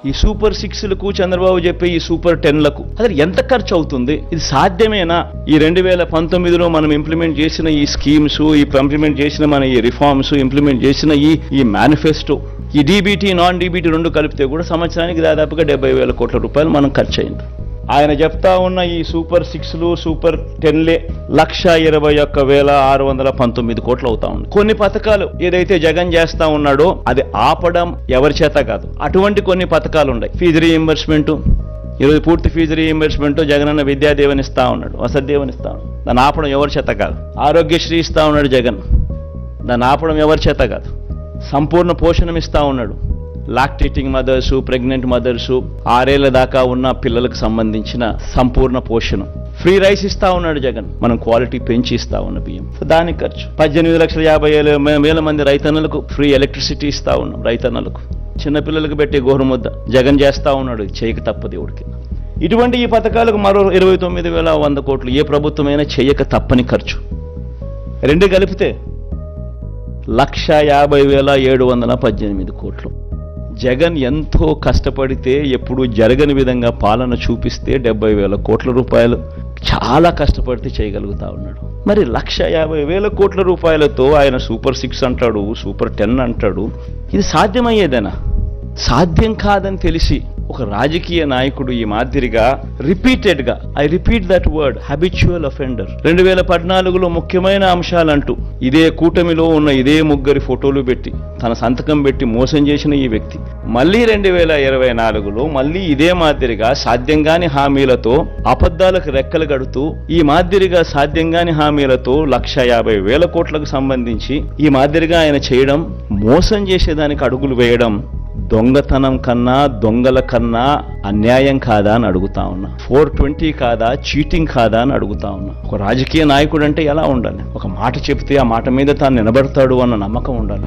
ఈ సూపర్ 6లకు చంద్రబాబు చెప్పే ఈ సూపర్ 10లకు అసలు ఎంత ఖర్చు అవుతుంది? ఇది సాధ్యమేనా? ఈ 2019లో మనం ఇంప్లిమెంట్ చేసిన ఈ స్కీమ్స్, ఇంప్లిమెంట్ చేసిన మన ఈ రిఫార్మ్స్, ఇంప్లిమెంట్ చేసిన ఈ మేనిఫెస్టో, ఈ డీబీటీ నాన్ డీబీటీ రెండు కలిపితే కూడా సంవత్సరానికి దాదాపుగా 70,000 కోట్ల రూపాయలు మనం ఖర్చు అయింది. ఆయన చెప్తా ఉన్న ఈ సూపర్ 6లు సూపర్ 10లే 1,21,619 కోట్లు అవుతా ఉంది. కొన్ని పథకాలు ఏదైతే జగన్ చేస్తా ఉన్నాడో అది ఆపడం ఎవరి చేత కాదు. అటువంటి కొన్ని పథకాలు ఉన్నాయి. ఫీజు రీయింబర్స్మెంట్, ఈరోజు పూర్తి ఫీజు రీయింబర్స్మెంట్ జగనన్న విద్యాదేవని ఇస్తా ఉన్నాడు, వసతిదేవని ఇస్తా ఉన్నాడు. దాన్ని ఆపడం ఎవరి చేత కాదు. ఆరోగ్యశ్రీ ఇస్తా ఉన్నాడు జగన్, దాన్ని ఆపడం ఎవరి చేత కాదు. సంపూర్ణ పోషణం ఇస్తా ఉన్నాడు. లాక్టేటింగ్ మదర్స్, ప్రెగ్నెంట్ మదర్స్, 6 ఏళ్ల దాకా ఉన్న పిల్లలకు సంబంధించిన సంపూర్ణ పోషణం. ఫ్రీ రైస్ ఇస్తా ఉన్నాడు జగన్, మనం క్వాలిటీ పెంచి ఇస్తా ఉన్న బియ్యం. దానికి ఖర్చు 18,50,000 మంది రైతన్నలకు ఫ్రీ ఎలక్ట్రిసిటీ ఇస్తా ఉన్నాం. రైతన్నలకు, చిన్నపిల్లలకు పెట్టే గోరుముద్ద జగన్ చేస్తా ఉన్నాడు, చేయక తప్పదు దేవుడికి. ఇటువంటి ఈ పథకాలకు మరో 29,100 కోట్లు ఏ ప్రభుత్వమైనా చేయక తప్పని ఖర్చు. రెండు కలిపితే 1,50,718 కోట్లు. జగన్ ఎంతో కష్టపడితే ఎప్పుడు జరగని విధంగా పాలన చూపిస్తే 70,000 కోట్ల రూపాయలు చాలా కష్టపడితే చేయగలుగుతా ఉన్నాడు. మరి 1,50,000 కోట్ల రూపాయలతో ఆయన సూపర్ 6 అంటాడు, సూపర్ 10 అంటాడు. ఇది సాధ్యమయ్యేదేనా? సాధ్యం కాదని తెలిసి ఒక రాజకీయ నాయకుడు ఈ మాదిరిగా రిపీటెడ్గా, I repeat that word, habitual offender, 2014లో ముఖ్యమైన అంశాలంటూ ఇదే కూటమిలో ఉన్న ఇదే ముగ్గురి ఫోటోలు పెట్టి తన సంతకం పెట్టి మోసం చేసిన ఈ వ్యక్తి మళ్ళీ 2024లో మళ్ళీ ఇదే మాదిరిగా సాధ్యంగాని హామీలతో అబద్ధాలకు రెక్కలు కడుతూ ఈ మాదిరిగా సాధ్యంగాని హామీలతో 1,50,000 కోట్లకు సంబంధించి ఈ మాదిరిగా ఆయన చేయడం, మోసం చేసేదానికి అడుగులు వేయడం దొంగతనం కన్నా, దొంగల కన్నా అన్యాయం కాదా అని అడుగుతా ఉన్నా. 420 కాదా, చీటింగ్ కాదా అని అడుగుతా ఉన్నా. ఒక రాజకీయ నాయకుడు అంటే ఎలా ఉండాలి? ఒక మాట చెప్తే ఆ మాట మీద తాను నిలబడతాడు అన్న నమ్మకం ఉండాలి.